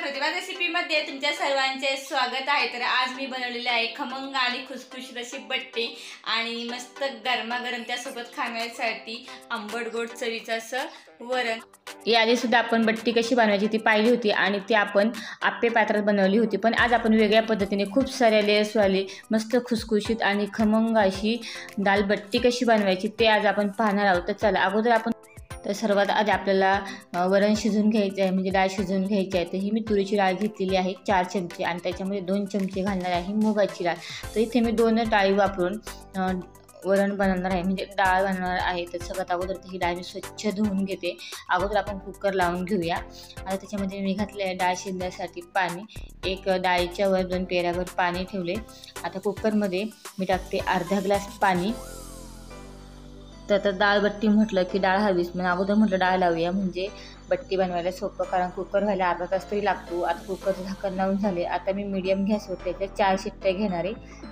प्रतिभा रेसिपीमध्ये तुमच्या सर्वांचे स्वागत आहे। तर आज मी बनवलेली आहे खमंग आणि खुसखुशीत अशी बट्टी आणि मस्त गरमागरम त्यासोबत खाण्यासाठी आंबट गोड चवीचं असं वरण। याआधी सुद्धा आपण बट्टी कशी बनवायची ती पाहिली होती आणि ती आपण आप्पे पात्रात बनवली होती, पण आज आपण वेगळ्या पद्धतीने खूप साऱ्या लेयर्सवाली मस्त खुसखुशीत आणि खमंग अशी दाल बट्टी कशी बनवायची ते आज आपण पाहणार आहोत। तर चला अगोदर आपण सर्वात आधी आपल्याला वरण शिजवून घ्यायचं आहे, म्हणजे डाळ शिजवून घ्यायची आहे। तर ही मी तुरीची डाळ घेतलेली आहे 4 चमचे आणि त्याच्यामध्ये 2 चमचे घालणार आहे मुगाची डाळ। तर इथे मी 2 डाळी वापरून वरण बनवणार आहे, म्हणजे डाळ बनवणार आहे। तर सगळ्यात अगोदर ही डाळ मी स्वच्छ धुवून घेते। अगोदर आपण कुकर लावून घेऊया। आता त्याच्यामध्ये मी घातले आहे डाळ शिजण्यासाठी पाणी, एक डाळीच्या वर 2 पेऱ्यावर पाणी ठेवले। आता कुकरमध्ये मी टाकते अर्धा ग्लास पाणी। तर डाळ बट्टी म्हटलं की डाळ हवीच, म्हणून अगोदर म्हटलं डाळ लावूया म्हणजे बट्टी बनवायला सोपं, कारण कुकर व्हायला अर्धा तास तरी लागतो। आता कुकरचं झाकण लावून झाले। आता मी मीडियम गॅसवर त्याच्या 4 शिट्ट्या घेणार आहे।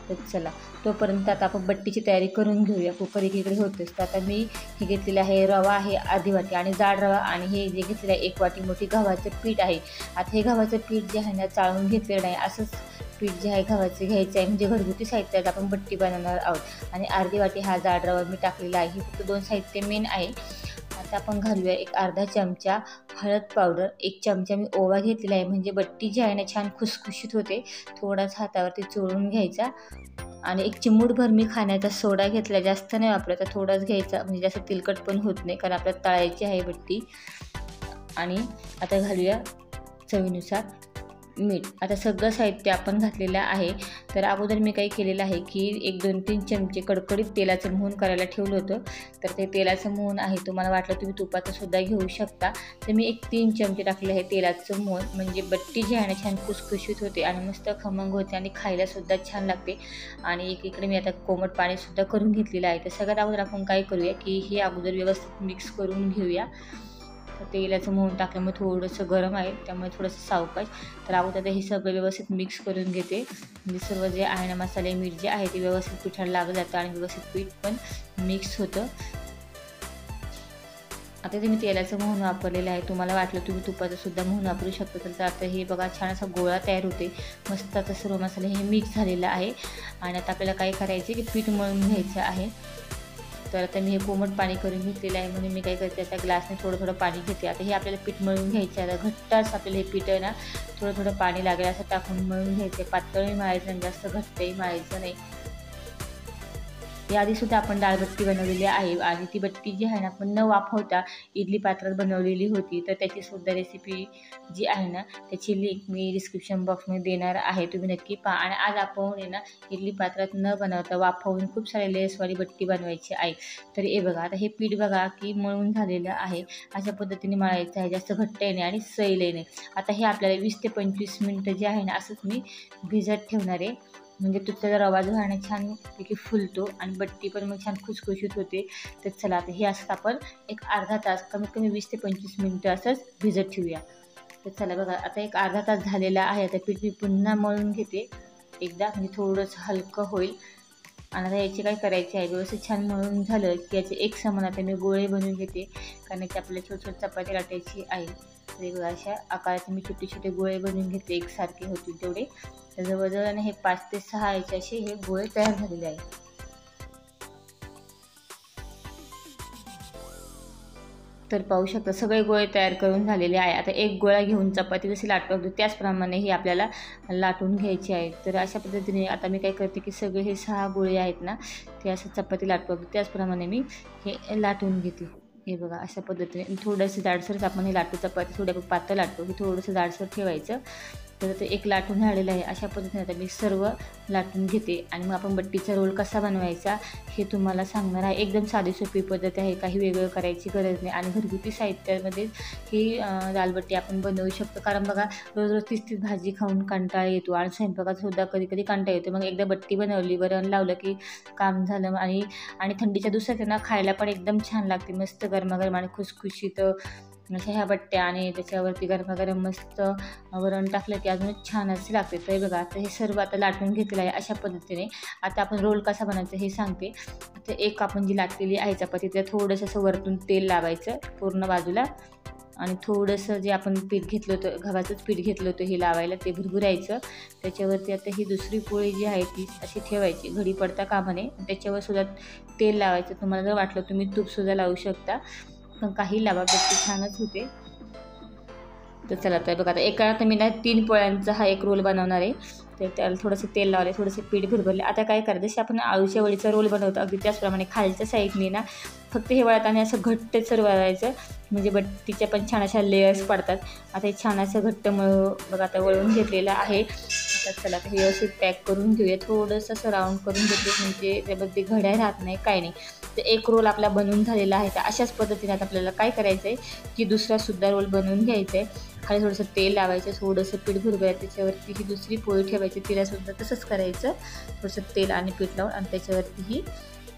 तर चला तोपर्यंत आता आपण बट्टीची तयारी करून घेऊया। कुकर एकीकडे होतेच। तर आता मी हे घेतलेलं आहे रवा आहे अर्धी वाटी आणि जाड रवा, आणि हे जे घेतलेलं आहे 1 वाटी मोठी गव्हाचं पीठ आहे। आता हे गव्हाचं पीठ जे आहे ना चाळून घेतलेलं नाही, असंच पीठ जे आहे गव्हाचे घ्यायचं आहे, म्हणजे घरगुती साहित्यात आपण बट्टी बनवणार आहोत। आणि अर्धी वाटी हा जाड रवा मी टाकलेला आहे। हे फक्त 2 साहित्य मेन आहे। आता आपण घालूया एक अर्धा चमचा हळद पावडर, 1 चमचा मी ओवा घेतलेला आहे, म्हणजे बट्टी जी आहे ना छान खुसखुशीत होते। थोडासा हातावरती चोळून घ्यायचा आणि 1 चिमूटभर मी खाण्याचा सोडा घेतला, जास्त नाही वापरायचा, थोडाच घ्यायचा, म्हणजे जास्त तिलकट पण होत नाही, कारण आपल्याला तळायची आहे बट्टी। आणि आता घालूया चवीनुसार मीठ। आता सगळं साहित्य आपण घातलेलं आहे। तर अगोदर मी काही केलेलं आहे की 1-2-3 चमचे कडकडीत तेलाचं मोहन करायला ठेवलं होतं। तर ते तेलाचं मोहन आहे, तुम्हाला वाटलं तुम्ही तुपाचं सुद्धा घेऊ शकता। तर मी 3 चमचे टाकले आहे तेलाचं मोहन, म्हणजे बट्टी जी आहे ना छान खुसखुशीत होते आणि मस्त खमंग होते आणि खायला सुद्धा छान लागते। आणि एकीकडे मी आता कोमट पाणी सुद्धा करून घेतलेलं आहे। तर सगळ्यात अगोदर आपण काय करूया की हे अगोदर व्यवस्थित मिक्स करून घेऊया। तेलाचं मोहन टाकल्यामुळे थोडंसं गरम आहे, त्यामुळे थोडंसं सावकाश। तर अगोदर हे सगळं व्यवस्थित मिक्स करून घेते, म्हणजे सर्व जे आहे ना मसाले मीठ जे आहे ते व्यवस्थित पिठाला लागलं जातं आणि व्यवस्थित पीठ पण मिक्स होतं। आता ते मी तेलाचं मोहन वापरलेलं आहे, तुम्हाला वाटलं तुम्ही तुपाचं सुद्धा मोहन वापरू शकता। तर आता हे बघा छान असा गोळा तयार होते, मस्त आता सर्व मसाले हे मिक्स झालेलं आहे। आणि आता आपल्याला काय करायचे की पीठ मळून घ्यायचं आहे। तर आता मी हे कोमट पाणी करून घेतलेलं आहे, म्हणून मी काय करते आता ग्लासने थोडं पाणी घेते। आता हे आपल्याला पीठ मळून घ्यायचं आहे। आता घट्टच आपल्याला हे पीठ आहे ना थोडं पाणी लागेल असं टाकून मळून घ्यायचं आहे। पातळही मळायचं आणि जास्त घट्टही मळायचं नाही। याआधी सुद्धा आपण डाळ बट्टी बनवलेली आहे आणि ती बट्टी जी आहे ना आपण न वाफवता इडली पात्रात बनवलेली होती। तर त्याची सुद्धा रेसिपी जी आहे ना त्याची लिंक मी डिस्क्रिप्शन बॉक्समध्ये देणार आहे, तुम्ही नक्की पहा। आणि आज आपण आहे ना इडली पात्रात न बनवता वाफवून खूप सारे लेयर्सवाली बट्टी बनवायची आहे। तर हे बघा आता हे पीठ बघा की मळून झालेलं आहे, अशा पद्धतीने मळायचं आहे, जास्त घट्टही नाही आणि सैलही नाही। आता हे आपल्याला 20 ते 25 मिनटं जे आहे ना असंच मी भिजत ठेवणार आहे, म्हणजे तुझा रवा जो आहे ना छानपैकी फुलतो आणि बट्टी पण मग छान खुसखुशीत होते। तर चला आता हे असं आपण एक अर्धा तास कमीत कमी 20 ते 25 मिनटं असंच भिजत ठेवूया। तर चला बघा आता एक अर्धा तास झालेला आहे। आता पीठ मी पुन्हा मळून घेते एकदा, म्हणजे थोडंसं हलकं होईल। आणि आता याचे काय करायचे आहे, व्यवस्थित छान मळून झालं की याचे एक समान आता मी गोळे बनवून घेते, कारण की आपल्याला छोटी छोटी चपाती लाटायची आहे। तर अशा आकाराचे मी छोटे छोटे गोळे बनवून घेतले, एकसारखे होतील तेवढे। तर जवळजवळ हे 5 ते 6 याचे असे हे गोळे तयार झालेले आहेत। तर पाहू शकता सगळे गोळे तयार करून झालेले आहे। आता एक गोळा घेऊन चपाती जशी लाटतो त्याचप्रमाणे ही आपल्याला लाटून घ्यायची आहे। तर अशा पद्धतीने आता मी काय करते की सगळे हे 6 गोळे आहेत ना ते असं चपाती लाटतो त्याचप्रमाणे मी हे लाटून घेते। हे बघा अशा पद्धतीने थोडंसं जाडसरच आपण हे लाटू, चपाती थोडं पातळ लाटतो, हे थोडंसं जाडसर ठेवायचं। तर ते एक लाटून झालेलं आहे। अशा पद्धतीने आता मी सर्व लाटून घेते आणि मग आपण बट्टीचा रोल कसा बनवायचा हे तुम्हाला सांगणार आहे। एकदम साधी सोपी पद्धत आहे, काही वेगळं करायची गरज नाही आणि घरगुती साहित्यामध्ये ही दालबट्टी आपण बनवू शकतो। कारण बघा रोज रोज तीच भाजी खाऊन कंटाळा येतो आणि स्वयंपाकात सुद्धा कधी कधी कंटाळा येतो। मग एकदा बट्टी बनवली, वरण लावलं की काम झालं। आणि थंडीच्या दिवसात त्यांना खायला पण एकदम छान लागते, मस्त गरमागरम आणि खुसखुशीत अशा ह्या बट्ट्या, आणि त्याच्यावरती गरमागरम मस्त वरण टाकलं की अजूनच छान असे लागते। तर बघा आता हे सर्व आता लाटून घेतलेलं आहे अशा पद्धतीने। आता आपण रोल कसा बनवायचा हे सांगते। तर एक आपण जी लाटलेली आहे चपाती त्याला थोडंसं असं वरतून तेल लावायचं पूर्ण बाजूला, आणि थोडंसं जे आपण पीठ घेतलं होतं, गव्हाचंच पीठ घेतलं होतं हे लावायला, ते भुरभुरायचं. त्याच्यावरती आता ही दुसरी पोळी जी आहे ती अशी ठेवायची, घडी पडता कामा नये. त्याच्यावर सुद्धा तेल लावायचं. तुम्हाला जर वाटलं तुम्ही तूपसुद्धा लावू शकता, पण काही लावा, बट्टी छानच होते. तर चला, तर बघा आता एका आता मी ना 3 पोळ्यांचा हा एक रोल बनवणार आहे. तर त्याला थोडंसं तेल लावले, थोडंसं पीठ भरभरले. आता काय करायचं, जसे आपण आळूच्या वडीचा रोल बनवतो अगदी त्याचप्रमाणे खालच्या साईडने ना फक्त हे वळत आणि असं घट्टसर वळायचं, म्हणजे बट्टीच्या पण छान अशा लेयर्स पडतात. आता हे छान असं घट्ट बघा आता वळून घेतलेलं आहे. आता चला आता व्यवस्थित पॅक करून घेऊया. थोडंसं असं राऊंड करून घेतलं म्हणजे त्यामध्ये घड्या राहत नाही, काय नाही. तर एक रोल आपला बनवून झालेला आहे. तर अशाच पद्धतीने आता आपल्याला काय करायचं आहे की दुसरासुद्धा रोल बनवून घ्यायचा आहे. खाली थोडंसं तेल लावायचं, थोडंसं पीठ भरभरायचं, त्याच्यावरती ही दुसरी पोळी ठेवायची, तिलासुद्धा तसंच करायचं. थोडंसं तेल आणि पीठ लावून आणि त्याच्यावरती ही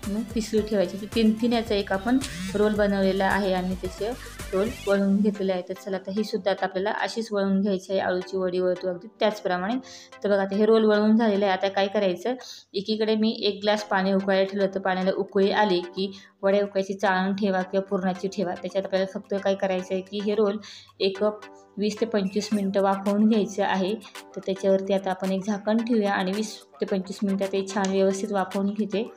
मग तिसरी ठेवायची. ती 3 याचा एक आपण रोल बनवलेला आहे आणि त्याचे रोल वळून घेतलेले आहे. तर चला आता ही सुद्धा आता आपल्याला अशीच वळून घ्यायची आहे, आळूची वडी वळतो अगदी त्याचप्रमाणे. तर बघा आता हे रोल वळून झालेलं आहे. आता काय करायचं, एकीकडे मी 1 ग्लास पाणी उकळायला ठेवलं होतं. पाण्याला उकळी आली की वड्या उकळायची चाळण ठेवा किंवा पुरणाची ठेवा. त्याच्यात आपल्याला फक्त काय करायचं आहे की हे रोल एक 20 ते 25 मिनटं वाफवून घ्यायचं आहे. तर त्याच्यावरती आता आपण एक झाकण ठेवूया आणि 20 ते 25 मिनटात ते छान व्यवस्थित वाफवून घेते.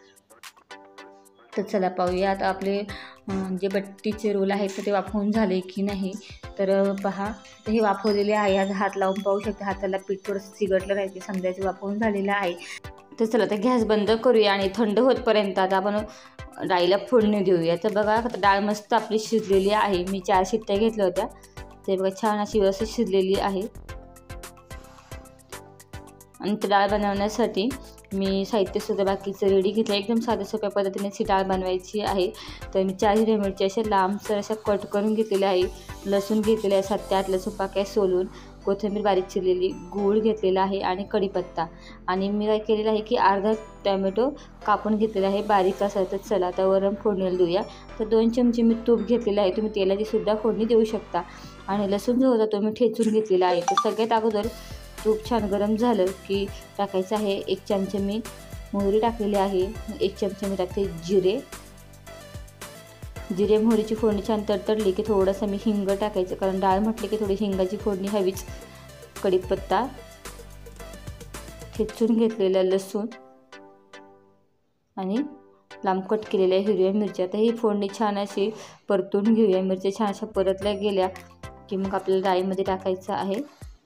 तर चला पाहूया आता आपले जे बट्टीचे रोल आहेत तर ते वाफवून झाले की नाही. तर पहा, तर हे वाफवलेले आहे. आज हात लावून पाहू शकते, हाताला पीठ थोडंसं चिकटलं राहायचे, समजायचं वाफवून झालेलं आहे. तर चला आता गॅस बंद करूया आणि थंड होतपर्यंत आता आपण डाळीला फोडणी देऊया. तर बघा आता डाळ मस्त आपली शिजलेली आहे. मी 4 शिट्ट्या घेतल्या होत्या. ते बघा छान अशी व्यवस्थित शिजलेली आहे. आणि ती डाळ बनवण्यासाठी मी साहित्यसुद्धा बाकीचं रेडी घेतलं. एकदम साध्या सोप्या पद्धतीने ही डाळ बनवायची आहे. तर मी 4 हिरव्या मिरच्या अशा लांबसर अशा कट करून घेतलेल्या आहे. लसूण घेतलेला आहे 7 ते 8 लसूण पाकळ्या सोलून, कोथिंबीर बारीक चिरलेली, गूळ घेतलेला आहे आणि कढीपत्ता. आणि मी काय केलेलं आहे की अर्धा टोमॅटो कापून घेतलेला आहे बारीक असा. तर चला आता वरण फोडणीला देऊया. तर 2 चमचे मी तूप घेतलेलं आहे, तुम्ही तेलाची सुद्धा फोडणी देऊ शकता. आणि लसूण जो होता तो मी ठेचून घेतलेला आहे. तर सगळ्यात अगोदर तूप छान गरम झालं की टाकायचं आहे 1 चमचे मी मोहरी टाकलेली आहे. 1 चमचे मी टाकते जिरे मोहरीची फोडणी छान तडतडली की थोडंसं मी हिंग टाकायचं, कारण डाळ म्हटली की थोडी हिंगाची फोडणी हवीच. कढीपत्ता, ठेचून घेतलेला लसूण आणि लांब कट केलेल्या हिरव्या मिरच्या. तर ही फोडणी छान अशी परतून घेऊया. मिरच्या छान अशा परतल्या गेल्या की मग आपल्याला डाळीमध्ये टाकायचं आहे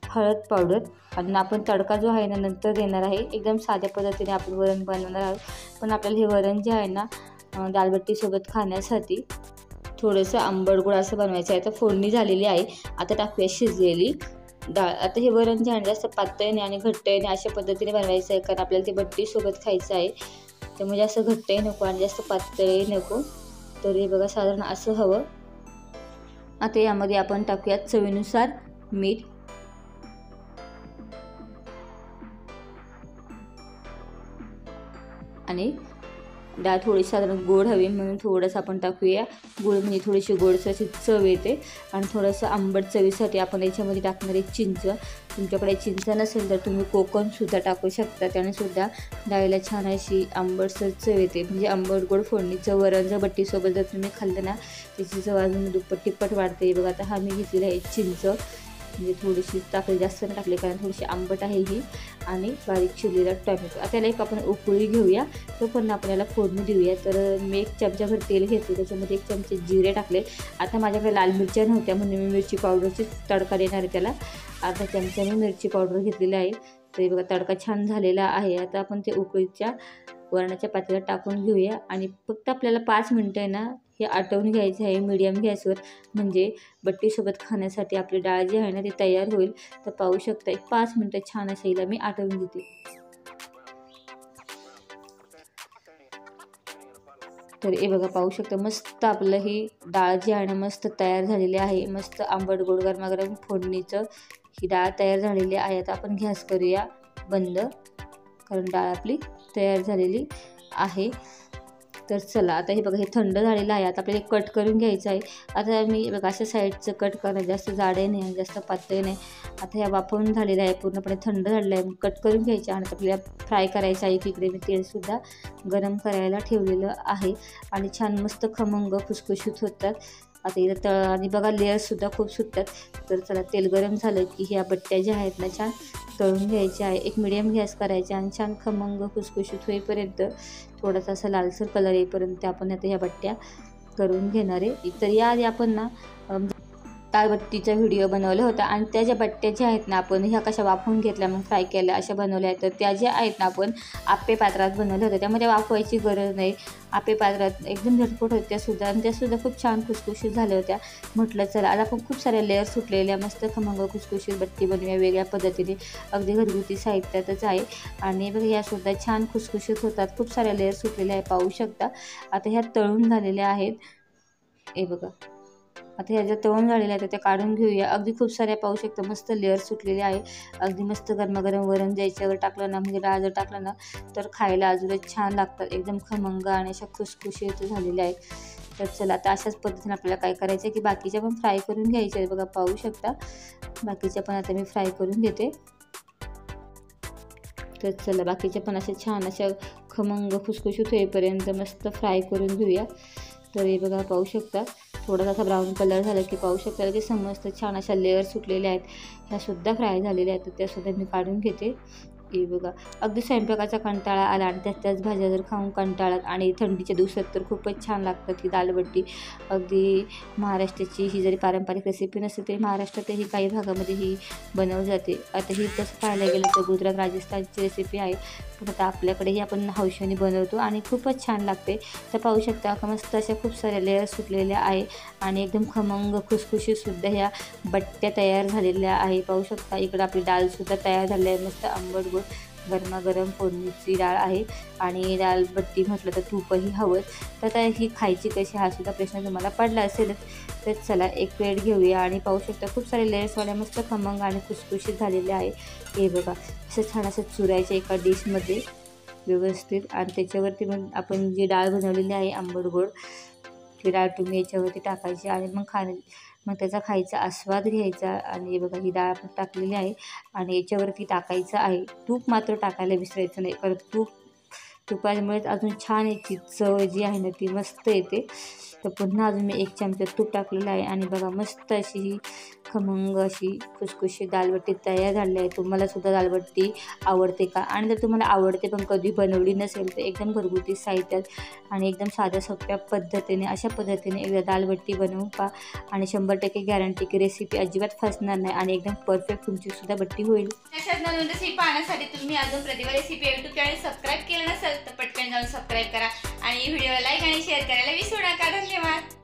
हळद पावडर. आणि आपण तडका जो आहे ना नंतर देणार आहे. एकदम साध्या पद्धतीने आपण वरण बनवणार आहोत, पण आपल्याला हे वरण जे आहे ना दालबट्टीसोबत खाण्यासाठी थोडंसं आंबट गोड असं बनवायचं आहे. तर फोडणी झालेली आहे. आता टाकूया शिजलेली डाळ. आता हे वरण जे आहे जास्त पातळ नाही आणि घट्टही नाही अशा पद्धतीने बनवायचं आहे, कारण आपल्याला ते बट्टीसोबत खायचं आहे. त्यामुळे जास्त घट्टही नको आणि जास्त पातळही नको. तर हे बघा साधारण असं हवं. आता यामध्ये आपण टाकूया चवीनुसार मीठ. आणि डाळ थोडी साधारण गोड हवी म्हणून थोडंसं आपण टाकूया गोड, म्हणजे थोडीशी गोडसर अशी चव येते. आणि थोडंसं आंबट चवीसाठी आपण याच्यामध्ये टाकणार आहे चिंच. तुमच्याकडे चिंच नसेल तर तुम्ही कोकमसुद्धा टाकू शकता, त्याने सुद्धा डाळीला छान अशी आंबटसर चव येते. म्हणजे आंबट गोड फोडणीचं वरण जर बट्टीसोबत जर तुम्ही खाल्लं ना त्याची चव अजून दुप्पट तिप्पट वाढते. बघा आता हा मी घेतलेला आहे चिंच, म्हणजे थोडीशी टाकली, जास्त नाही टाकली कारण थोडीशी आंबट आहे ही. आणि बारीक चिरलेला टोमॅटो. आता त्याला एक आपण उकळी घेऊया, तो पण आपण याला फोडणी देऊया. तर मी 1 चमचाभर तेल घेतलं, त्याच्यामध्ये 1 चमचे जिरे टाकले. आता माझ्याकडे लाल मिरच्या नव्हत्या म्हणून मी मिरची पावडरची तडका देणार आहे त्याला. अर्धा चमचा मी मिरची पावडर घेतलेली आहे. तर बघा तडका छान झालेला आहे. आता आपण ते उकळीच्या वरणाच्या पातेल्यात टाकून घेऊया आणि फक्त आपल्याला 5 मिनटं आहे ना हे आटवून घ्यायचं आहे मीडियम गॅसवर, म्हणजे बट्टीसोबत खाण्यासाठी आपली डाळ जी आहे ना ती तयार होईल. तर पाहू शकता 5 मिनटं छान असं हिला मी आटवून घेते. तर हे बघा पाहू शकता मस्त आपलं ही डाळ जी आहे ना मस्त तयार झालेली आहे. मस्त आंबट गोड गरमागरम फोडणीचं ही डाळ तयार झालेली आहे. आता आपण गॅस करूया बंद, कारण डाळ आपली तयार झालेली आहे. तर चला आता हे बघा हे थंड झालेलं आहे. आता आपल्याला कट करून घ्यायचं आहे. आता मी बघा अशा साईडचं कट करणार, जास्त जाडही नाही जास्त पातळ नाही. आता ह्या वाफवून झालेलं आहे, पूर्णपणे थंड झालेलं आहे. कट करून घ्यायचं आणि आपल्याला फ्राय करायचं आहे. इकडे मी तेलसुद्धा गरम करायला ठेवलेलं आहे आणि छान मस्त खमंग खुसखुशीत होतात. आता इथं आणि बघा लेअर्ससुद्धा खूप सुटतात. तर चला तेल गरम झालं की ह्या बट्ट्या ज्या आहेत ना छान तळून घ्यायच्या आहे. एक मिडियम गॅस करायचा आणि छान खमंग खुसखुशीत होईपर्यंत थोडासा असा लालसर कलर येईपर्यंत आपण आता ह्या बट्ट्या करून घेणार आहे. तर याआधी आपण ना दालबट्टीचा व्हिडिओ बनवला होता आणि त्या ज्या बट्ट्या ज्या आहेत ना आपण ह्या कशा वाफवून घेतल्या मग फ्राय केल्या अशा बनवल्या आहेत. तर त्या ज्या आहेत ना आपण आप्पे पात्रात बनवल्या होत्या त्यामध्ये वाफवायची गरज नाही. आप्पे पात्रात एकदम झटपट होत्या सुद्धा आणि त्यासुद्धा खूप छान खुसखुशीत झाल्या होत्या. म्हटलं चला आज आपण खूप साऱ्या लेअर सुटलेल्या मस्त खमंग खुसखुशीत बट्टी बनवूया वेगळ्या पद्धतीने, अगदी घरगुती साहित्यातच आहे. आणि बघा ह्यासुद्धा छान खुसखुशीत होतात. खूप साऱ्या लेअर सुटलेल्या आहे पाहू शकता. आता ह्या तळून झालेल्या आहेत. हे बघा आता ह्या ज्या तळून झालेल्या आहेत त्या काढून घेऊया. अगदी खूप साऱ्या पाहू शकता मस्त लेअर सुटलेले आहे. अगदी मस्त गरमागरम वरण द्यायच्यावर टाकलं ना म्हणजे डाळ जर टाकलं ना तर खायला अजूनच छान लागतात. एकदम खमंग आणि अशा खुसखुशीत झालेल्या आहेत. तर चला आता अशाच पद्धतीने आपल्याला काय करायचं आहे की बाकीच्या पण फ्राय करून घ्यायच्या आहेत. बघा पाहू शकता बाकीच्या पण आता मी फ्राय करून घेते. तर चला बाकीच्या पण अशा छान अशा खमंग खुसखुशीत होईपर्यंत मस्त फ्राय करून घेऊया. तर हे बघा पाहू शकता थोडासा असा ब्राऊन कलर झाला की पाहू शकता की समस्त छान अशा लेअर सुटलेल्या आहेत. ह्यासुद्धा फ्राय झालेल्या आहेत. तर त्यासुद्धा मी काढून घेते. हे बघा अगदी स्वयंपाकाचा कंटाळा आला आणि त्याच भाज्या जर खाऊन कंटाळत आणि थंडीच्या दिवसात तर खूपच छान लागतात ही दालबट्टी. अगदी महाराष्ट्राची ही जरी पारंपरिक रेसिपी नसते तरी महाराष्ट्रातही काही भागामध्ये ही बनवली जाते. आता ही तसं पाहायला गेलं तर गुजरात राजस्थानची रेसिपी आहे पण आता आपल्याकडेही आपण हौशेने बनवतो आणि खूपच छान लागते. तर पाहू शकता मस्त अशा खूप साऱ्या लेअर सुटलेल्या आहे आणि एकदम खमंग खुसखुशीतसुद्धा ह्या बट्ट्या तयार झालेल्या आहे. पाहू शकता इकडं आपली डाळसुद्धा तयार झाली आहे. मस्त आंबट गोड गरमागरम फोडणीची डाळ आहे आणि दालबट्टी म्हटलं तर तूपही हवंच. तर आता ही खायची कशी हा सुद्धा प्रश्न तुम्हाला पडला असेलच. तर चला एक प्लेट घेऊया आणि पाहू शकता खूप सारे लेअर्सवाल्या मस्त खमंग आणि खुसखुशीत झालेले आहे. हे बघा असं छान असं चुरायचं एका डिशमध्ये व्यवस्थित आणि त्याच्यावरती मग आपण जी डाळ बनवलेली आहे आंबट गोड ती डाळ तुम्ही याच्यावरती टाकायची आणि मग त्याचा खायचा आस्वाद घ्यायचा. आणि हे बघा ही डाळ आपण टाकलेली आहे आणि याच्यावरती टाकायचं आहे. तूप मात्र टाकायला विसरायचं नाही कारण तुपामुळेच अजून छान याची चव जी आहे ना ती मस्त येते. तर पुन्हा अजून मी 1 चमचा तूप टाकलेलं आहे आणि बघा मस्त अशी ही खमंग अशी खुसखुशीत दालबट्टी तयार झालेली आहे. तुम्हालासुद्धा दालबट्टी आवडते का? आणि जर तुम्हाला आवडते पण कधी बनवली नसेल तर एकदम घरगुती साहित्यात आणि एकदम साध्या सोप्या पद्धतीने अशा पद्धतीने एकदा दालबट्टी बनवून पहा आणि 100% गॅरंटी की रेसिपी अजिबात फसणार नाही आणि एकदम परफेक्ट तुमचीसुद्धा बट्टी होईल. अशाच नवीन रेसिपी पाहण्यासाठी तुम्ही अजून प्रतिभा रेसिपी यूट्यूब चॅनल सबस्क्राईब केलं नसेल तर पटकन जाऊन सबस्क्राईब करा आणि व्हिडिओला लाईक आणि शेअर करायला विसरू नका. धन्यवाद.